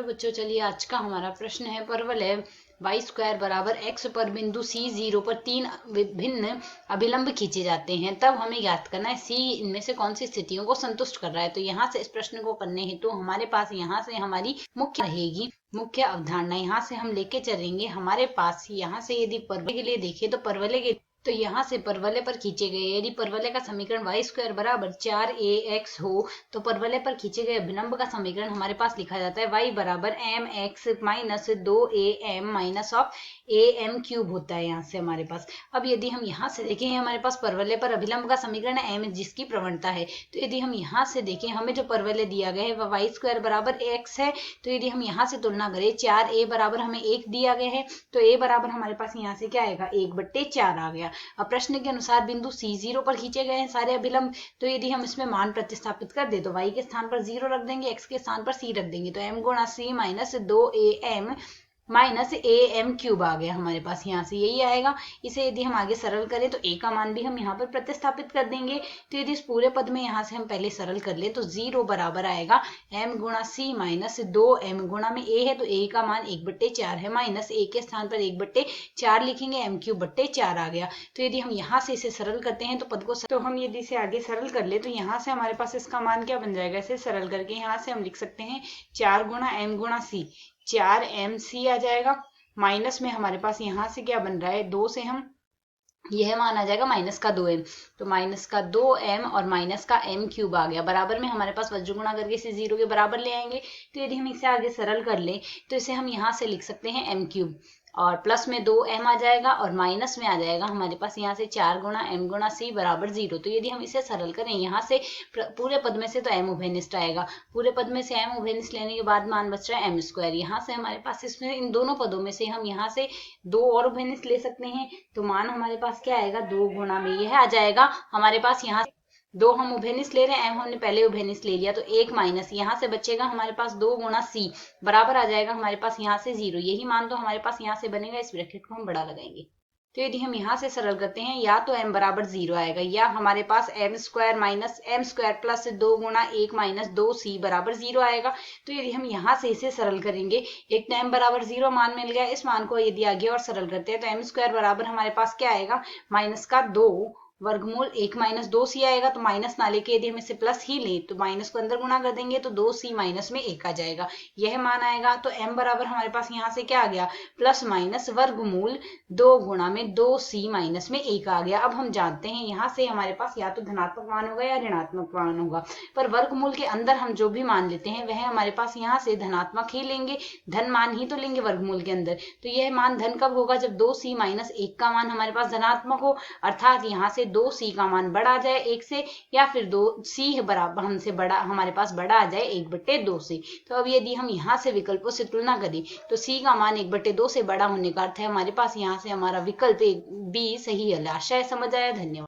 बच्चों, चलिए आज का हमारा प्रश्न है परवलय वाई स्क्वायर बराबर एक्स पर बिंदु सी जीरो पर तीन विभिन्न अभिलंब खींचे जाते हैं, तब हमें ज्ञात करना है सी इनमें से कौन सी स्थितियों को संतुष्ट कर रहा है। तो यहाँ से इस प्रश्न को करने हेतु हमारे पास यहाँ से हमारी मुख्य रहेगी मुख्य अवधारणा। यहाँ से हम लेके चलेंगे हमारे पास यहाँ से यदि परवलय के लिए देखें तो परवलय के तो यहाँ से परवलय पर खींचे गए यदि परवलय का समीकरण वाई स्क्वायर बराबर 4ax हो तो परवलय पर खींचे गए अभिलंब का समीकरण हमारे पास लिखा जाता है y बराबर mx minus 2am minus of am cube होता है यहाँ से हमारे पास। अब यदि हम यहाँ से देखें हमारे पास परवलय पर अभिलंब का समीकरण है m जिसकी प्रवणता है, तो यदि हम यहाँ से देखें हमें जो परवलय दिया गया है वह वाई स्क्वायर बराबर x है। तो यदि हम यहाँ से तुलना करें 4a बराबर हमें 1 दिया गया है, तो a बराबर हमारे पास यहाँ से क्या आएगा 1/4 आ गया। अब प्रश्न के अनुसार बिंदु C0 पर खींचे गए हैं सारे अभिलंब, तो यदि हम इसमें मान प्रतिस्थापित कर दे तो y के स्थान पर 0 रख देंगे, x के स्थान पर c रख देंगे, तो m गुणा c minus 2am minus am cube आ गया हमारे पास, यहाँ से यही आएगा। इसे यदि हम आगे सरल करें तो a का मान भी हम यहाँ पर प्रतिस्थापित कर देंगे। तो यदि इस पूरे पद में यहाँ से हम पहले सरल कर ले तो 0 बराबर आएगा m गुणा c माइनस 2m गुणा में a है तो a का मान 1/4 है, माइनस a के स्थान पर 1/4 लिखेंगे, m क्यूब 4 आ गया। तो यदि हम यहाँ से इसे सरल करते हैं तो पद को तो हम यदि इसे आगे सरल कर ले तो यहाँ से हमारे पास इसका मान क्या बन जाएगा, इसे सरल करके यहाँ से हम लिख सकते हैं 4 गुणा m गुणा c, 4mc आ जाएगा, माइनस में हमारे पास यहाँ से क्या बन रहा है 2 से हम यह मान आ जाएगा माइनस का 2m, तो माइनस का 2m और माइनस का m क्यूब आ गया। बराबर में हमारे पास वज्र गुणा करके इसे 0 के बराबर ले आएंगे। तो यदि हम इसे आगे सरल कर ले तो इसे हम यहाँ से लिख सकते हैं m क्यूब और प्लस में 2m आ जाएगा और माइनस में आ जाएगा हमारे पास यहाँ से 4 गुणा m गुणा c बराबर 0। तो यदि हम इसे सरल करें यहाँ से पूरे पद में से तो m उभयनिष्ठ आएगा, पूरे पद में से m उभयनिष्ठ लेने के बाद मान बच रहा है m स्क्वायर। यहाँ से हमारे पास इसमें इन दोनों पदों में से हम यहाँ से 2 और उभयनिष्ठ ले सकते हैं, तो मान हमारे पास क्या आएगा 2 गुणा में यह आ जाएगा हमारे पास। यहाँ 2 हम उभयनिष्ठ ले रहे हैं, m हमने पहले उभयनिष्ठ ले लिया तो 1 माइनस यहाँ से बचेगा हमारे पास 2 गुणा c बराबर आ जाएगा हमारे पास यहाँ से 0। यही मान तो हमारे पास यहाँ से बनेगा, इस ब्रैकेट को हम बड़ा लगाएंगे। तो यदि हम यहाँ से सरल करते हैं या तो m बराबर 0 आएगा या हमारे पास m square minus m square plus 2 गुणा 1 माइनस 2c बराबर 0 आएगा। तो यदि हम यहाँ से इसे सरल करेंगे, एक तो m बराबर 0 मान मिल गया, इस मान को यदि आगे और सरल करते हैं तो m स्क्वायर बराबर हमारे पास क्या आएगा माइनस का 2 वर्गमूल 1 माइनस 2c आएगा। तो माइनस ना लेके यदि हम इसे प्लस ही ले तो माइनस को अंदर गुणा कर देंगे तो 2c माइनस में 1 आ जाएगा, यह मान आएगा। तो m बराबर हमारे पास यहाँ से क्या आ गया प्लस माइनस वर्गमूल 2 गुणा में 2c माइनस में 1 आ गया। अब हम जानते हैं यहाँ से हमारे पास या तो धनात्मक मान होगा या ऋणात्मक मान होगा, पर वर्गमूल के अंदर हम जो भी मान लेते हैं वह हमारे पास यहाँ से धनात्मक ही लेंगे, धन मान ही तो लेंगे वर्गमूल के अंदर। तो यह मान धन कब होगा जब 2c माइनस 1 का मान हमारे पास धनात्मक हो, अर्थात यहाँ से 2c का मान बड़ा आ जाए 1 से, या फिर 2c बराबर हमसे बड़ा हमारे पास बड़ा आ जाए 1/2 से। तो अब यदि हम यहाँ से विकल्पों से तुलना करें तो c का मान 1/2 से बड़ा होने का अर्थ है हमारे पास यहाँ से हमारा विकल्प B सही है। आशा है समझ आया। धन्यवाद।